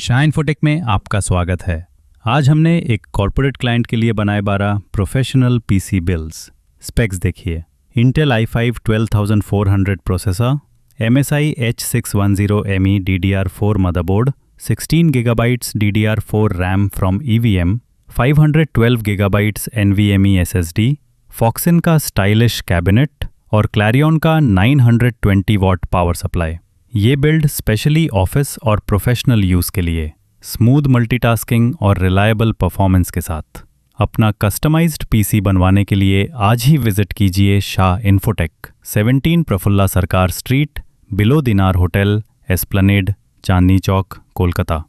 Shah infotech में आपका स्वागत है। आज हमने एक कॉर्पोरेट क्लाइंट के लिए बनाए 12 प्रोफेशनल पीसी बिल्ड्स। स्पेक्स देखिए। Intel i5 12400 processor, MSI H610ME DDR4 motherboard, 16 GB DDR4 RAM from EVM, 512 GB NVMe SSD, फॉक्सिन का स्टाइलिश कैबिनेट और क्लैरियन का 920 वॉट पावर सप्लाई। ये बिल्ड स्पेशली ऑफिस और प्रोफेशनल यूज़ के लिए, स्मूथ मल्टीटास्किंग और reliable performance के साथ। अपना कस्टमाइज्ड पीसी बनवाने के लिए आज ही विजिट कीजिए शाह इन्फोटेक, 17 प्रफुल्ला सरकार स्ट्रीट, बिलो दिनार होटल, एस्प्लेनेड, चांदनी चौक, कोलकाता।